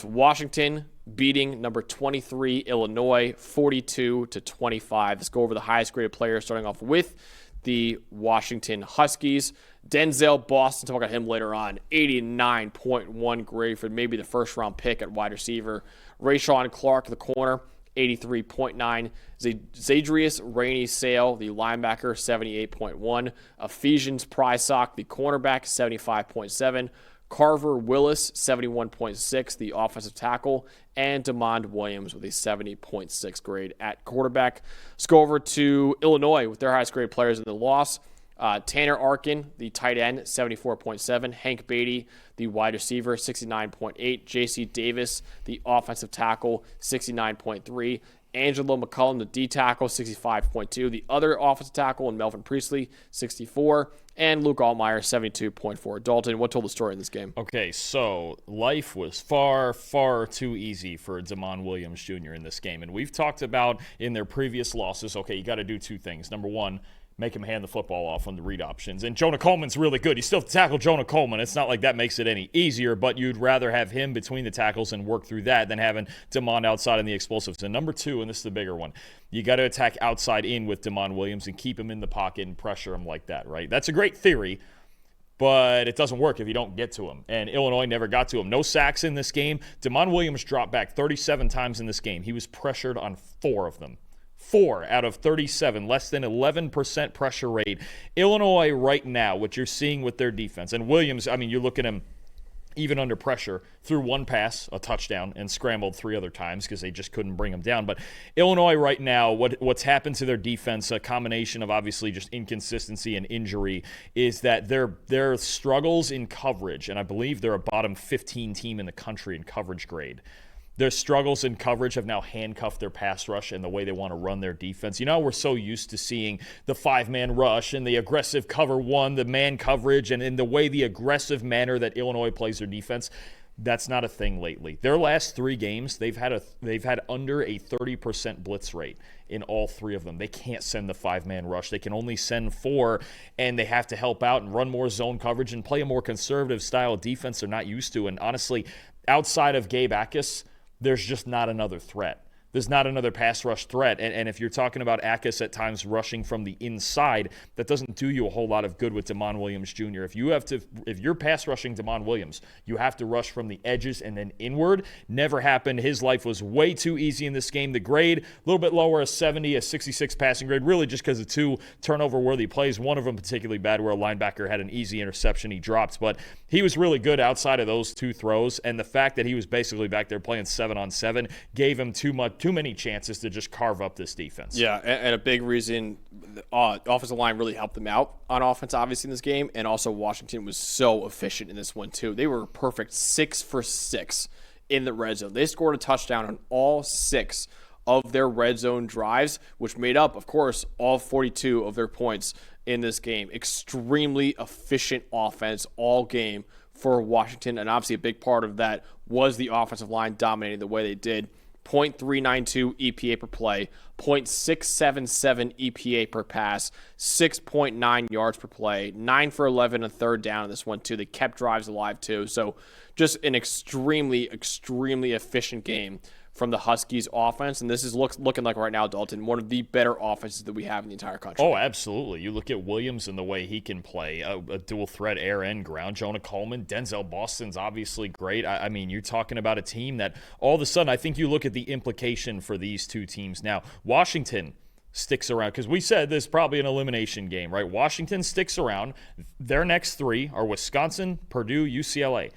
Washington beating number 23 Illinois 42-25. Let's go over the highest graded players, starting off with the Washington Huskies. Denzel Boston, talk about him later on, 89.1 grade for maybe the first round pick at wide receiver. Rayshawn Clark, the corner, 83.9. Zadrius Rainey-Sale, the linebacker, 78.1. Ephesians Prysock, the cornerback, 75.7. Carver Willis, 71.6, the offensive tackle, and DeMond Williams with a 70.6 grade at quarterback. Let's go over to Illinois with their highest grade players in the loss. Tanner Arkin, the tight end, 74.7. Hank Beatty, the wide receiver, 69.8. J.C. Davis, the offensive tackle, 69.3. Angelo McCullum, the D tackle, 65.2. The other offensive tackle, and Melvin Priestley, 64. And Luke Altmaier, 72.4. Dalton, what told the story in this game? Okay, so life was far, far too easy for DeMond Williams Jr. in this game. And we've talked about in their previous losses, okay, you got to do two things. Number one, make him hand the football off on the read options. And Jonah Coleman's really good. You still have to tackle Jonah Coleman. It's not like that makes it any easier, but you'd rather have him between the tackles and work through that than having DeMond outside in the explosives. And number two, and this is the bigger one, you got to attack outside in with DeMond Williams and keep him in the pocket and pressure him like that, right? That's a great theory, but it doesn't work if you don't get to him. And Illinois never got to him. No sacks in this game. DeMond Williams dropped back 37 times in this game. He was pressured on 4 of them. 4 out of 37, less than 11% pressure rate. Illinois right now, what you're seeing with their defense, and Williams, I mean, you look at him even under pressure, threw 1 pass, a touchdown, and scrambled 3 other times because they just couldn't bring him down. But Illinois right now, what's happened to their defense, a combination of obviously just inconsistency and injury, is that their struggles in coverage, and I believe they're a bottom 15 team in the country in coverage grade. Their struggles in coverage have now handcuffed their pass rush and the way they want to run their defense. You know, we're so used to seeing the 5-man rush and the aggressive cover one, the man coverage, and in the way the aggressive manner that Illinois plays their defense. That's not a thing lately. Their last 3 games, they've had under a 30% blitz rate in all 3 of them. They can't send the 5-man rush. They can only send 4, and they have to help out and run more zone coverage and play a more conservative style of defense they're not used to. And honestly, outside of Gabe Akis, there's just not another threat. There's not another pass rush threat. And if you're talking about Akis at times rushing from the inside, that doesn't do you a whole lot of good with DeMond Williams Jr. If you're pass rushing DeMond Williams, you have to rush from the edges and then inward. Never happened. His life was way too easy in this game. The grade, a little bit lower, a 70, a 66 passing grade, really just because of 2 turnover-worthy plays. One of them particularly bad where a linebacker had an easy interception he dropped. But he was really good outside of those 2 throws. And the fact that he was basically back there playing 7-on-7 gave him too many chances to just carve up this defense. Yeah, and a big reason the offensive line really helped them out on offense, obviously, in this game, and also Washington was so efficient in this one, too. They were perfect 6 for 6 in the red zone. They scored a touchdown on all 6 of their red zone drives, which made up, of course, all 42 of their points in this game. Extremely efficient offense all game for Washington, and obviously a big part of that was the offensive line dominating the way they did. 0.392 EPA per play, 0.677 EPA per pass, 6.9 yards per play, 9 for 11 on third down in this one, too. They kept drives alive, too. So just an extremely, extremely efficient game from the Huskies offense, and this is looking like right now, Dalton, one of the better offenses that we have in the entire country. Oh, absolutely. You look at Williams and the way he can play, a dual threat air and ground. Jonah Coleman, Denzel Boston's obviously great. I mean, you're talking about a team that all of a sudden, I think you look at the implication for these 2 teams. Now, Washington sticks around, because we said this is probably an elimination game, right? Washington sticks around. Their next 3 are Wisconsin, Purdue, UCLA.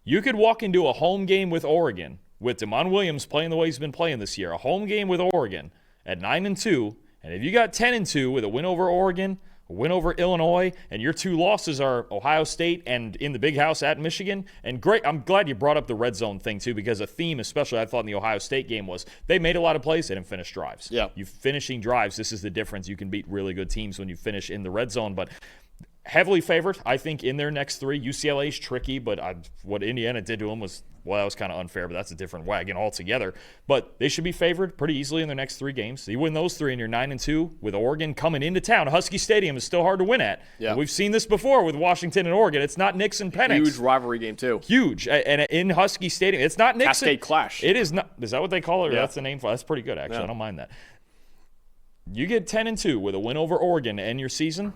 You could walk into a home game with Oregon, with DeMond Williams playing the way he's been playing this year, a home game with Oregon at 9-2, and if you got 10-2 with a win over Oregon, a win over Illinois, and your 2 losses are Ohio State and in the big house at Michigan, and great, I'm glad you brought up the red zone thing too, because a theme, especially I thought in the Ohio State game, was they made a lot of plays, they didn't finish drives. Yeah. You finishing drives, this is the difference. You can beat really good teams when you finish in the red zone, but Heavily favored, I think, in their next three. UCLA's tricky, but what Indiana did to them was, well, that was kind of unfair, but that's a different wagon altogether. But they should be favored pretty easily in their next three games. So you win those three, and you're 9-2 with Oregon coming into town. Husky Stadium is still hard to win at. Yeah. We've seen this before with Washington and Oregon. It's not Nix and Penix. Huge rivalry game, too. Huge. And in Husky Stadium, it's not Nix. Cascade Clash. It is not. Is that what they call it? Or Yeah. That's the name for it? That's pretty good, actually. Yeah. I don't mind that. You get 10-2 with a win over Oregon to end your season.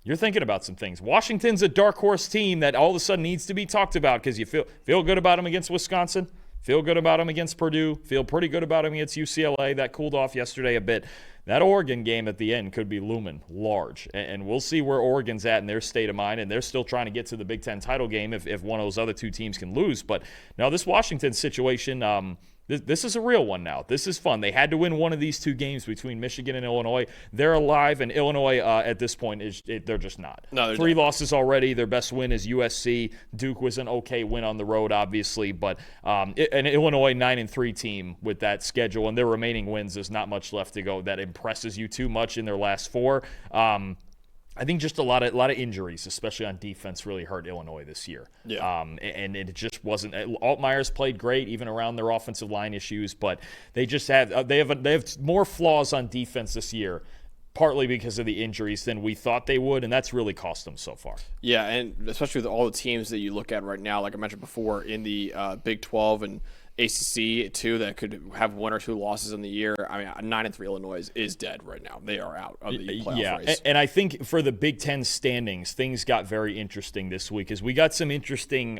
You're thinking about some things. Washington's a dark horse team that all of a sudden needs to be talked about because you feel good about them against Wisconsin, feel good about them against Purdue, feel pretty good about them against UCLA. That cooled off yesterday a bit. That Oregon game at the end could be looming large, and we'll see where Oregon's at in their state of mind, and they're still trying to get to the Big Ten title game if one of those other two teams can lose. But now this Washington situation, this is a real one now. This is fun. They had to win one of these two games between Michigan and Illinois. They're alive, and Illinois at this point, they're just not. No, they're Three not. losses already. Their best win is USC. Duke was an okay win on the road, obviously, but an Illinois 9-3 team with that schedule and their remaining wins, there's not much left to go that impresses you too much in their last four. I think just a lot of injuries, especially on defense, really hurt Illinois this year. Yeah. And it just wasn't. Altmaier's played great, even around their offensive line issues, but they just have they have more flaws on defense this year, partly because of the injuries than we thought they would, and that's really cost them so far. Yeah, and especially with all the teams that you look at right now, like I mentioned before, in the Big 12 and ACC too, that could have one or two losses in the year. I mean, 9-3 Illinois is dead right now. They are out of the playoff race. And I think for the Big Ten standings, things got very interesting this week as we got some interesting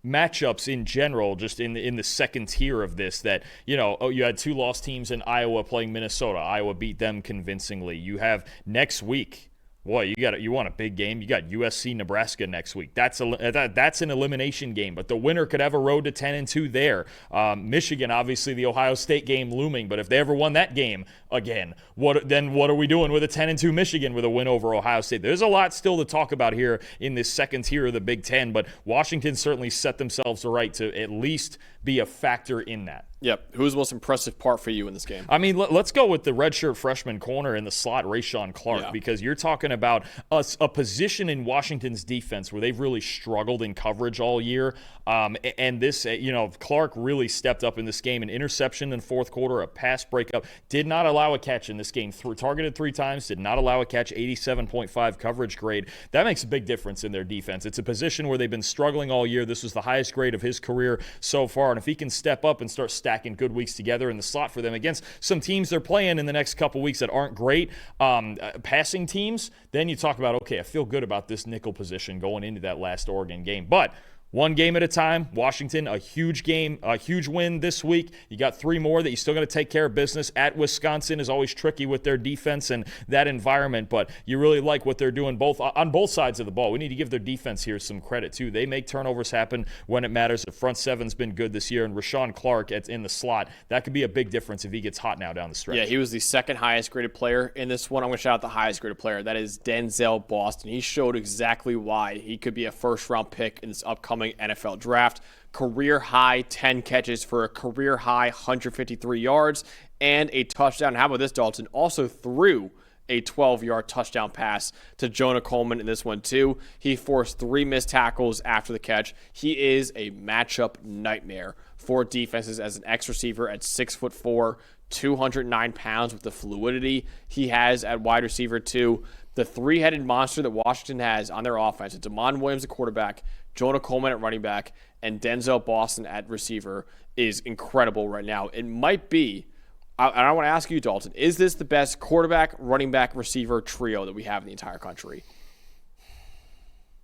matchups in general, just in the second tier of this. That you had two lost teams in Iowa playing Minnesota. Iowa beat them convincingly. You have next week. Boy, you want a big game. You got USC Nebraska next week. That's an elimination game, but the winner could have a road to 10-2 there. Michigan, obviously, the Ohio State game looming, but if they ever won that game again, what are we doing with a 10-2 Michigan with a win over Ohio State? There's a lot still to talk about here in this second tier of the Big Ten, but Washington certainly set themselves the right to at least be a factor in that. Yep. Who's the most impressive part for you in this game? I mean, let's go with the redshirt freshman corner in the slot, Rashawn Clark, because you're talking about a position in Washington's defense where they've really struggled in coverage all year. And this, Clark really stepped up in this game. An interception in fourth quarter, a pass breakup, did not allow a catch in this game. Targeted 3 times, did not allow a catch, 87.5 coverage grade. That makes a big difference in their defense. It's a position where they've been struggling all year. This was the highest grade of his career so far. And if he can step up and start stacking good weeks together in the slot for them against some teams they're playing in the next couple weeks that aren't great passing teams, then you talk about, okay, I feel good about this nickel position going into that last Oregon game. But one game at a time. Washington, a huge game, a huge win this week. You got 3 more that you still got to take care of business. At Wisconsin is always tricky with their defense and that environment, but you really like what they're doing on both sides of the ball. We need to give their defense here some credit, too. They make turnovers happen when it matters. The front seven's been good this year, and Rashawn Clark in the slot, that could be a big difference if he gets hot now down the stretch. Yeah, he was the second highest graded player in this one. I'm going to shout out the highest graded player. That is Denzel Boston. He showed exactly why he could be a first-round pick in this upcoming NFL draft. Career high 10 catches for a career high 153 yards and a touchdown. How about this, Dalton? Also threw a 12-yard touchdown pass to Jonah Coleman in this one, too. He forced 3 missed tackles after the catch. He is a matchup nightmare for defenses as an X receiver at 6'4", 209 pounds with the fluidity he has at wide receiver, too. The 3-headed monster that Washington has on their offense, it's Damon Williams at quarterback, Jonah Coleman at running back, and Denzel Boston at receiver, is incredible right now. It might be, and I want to ask you, Dalton, is this the best quarterback, running back, receiver trio that we have in the entire country?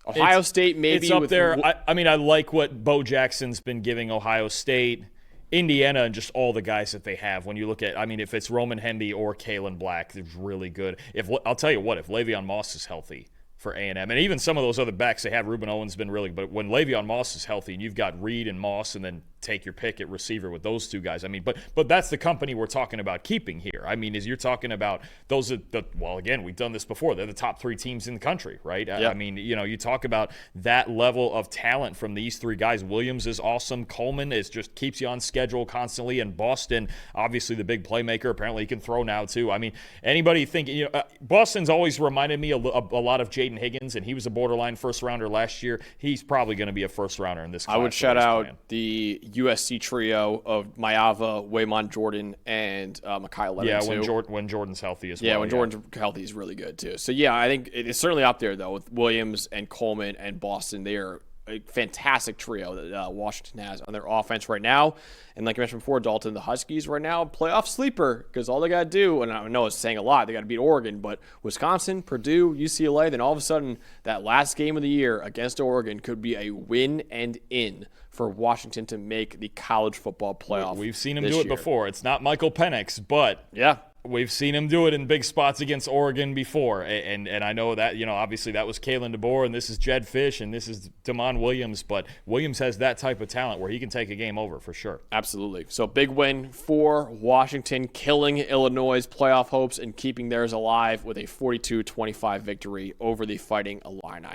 Ohio State, maybe. It's up there. I mean, I like what Bo Jackson's been giving Ohio State. Indiana and just all the guys that they have. When you look at, I mean, if it's Roman Hemby or Kalen Black, they're really good. I'll tell you what, if Le'Veon Moss is healthy, for A&M. And even some of those other backs they have, Reuben Owens been really good. But when Le'Veon Moss is healthy and you've got Reed and Moss and then take your pick at receiver with those two guys. I mean, but that's the company we're talking about keeping here. I mean, as you're talking about those are well, again, we've done this before. They're the top 3 teams in the country, right? Yep. I mean, you talk about that level of talent from these 3 guys. Williams is awesome. Coleman is just keeps you on schedule constantly. And Boston, obviously the big playmaker. Apparently he can throw now too. I mean, anybody thinking, Boston's always reminded me a lot of Jaden Higgins, and he was a borderline first rounder last year. He's probably going to be a first rounder in this class. I would shout out the USC trio of Mayava, Waymon Jordan, and Mekhi Lemon. Yeah, too. when Jordan's healthy as well. Yeah, when Jordan's healthy, he's really good too. So yeah, I think it's certainly up there though with Williams and Coleman and Boston. They are a fantastic trio that Washington has on their offense right now. And like I mentioned before, Dalton, the Huskies right now, playoff sleeper, because all they got to do, and I know it's saying a lot, they got to beat Oregon, but Wisconsin, Purdue, UCLA, then all of a sudden that last game of the year against Oregon could be a win and in for Washington to make the college football playoff. We've seen him do it before. It's not Michael Penix, but yeah. We've seen him do it in big spots against Oregon before, and I know that, obviously that was Kalen DeBoer, and this is Jed Fish, and this is Damon Williams, but Williams has that type of talent where he can take a game over for sure. Absolutely. So big win for Washington, killing Illinois' playoff hopes and keeping theirs alive with a 42-25 victory over the Fighting Illini.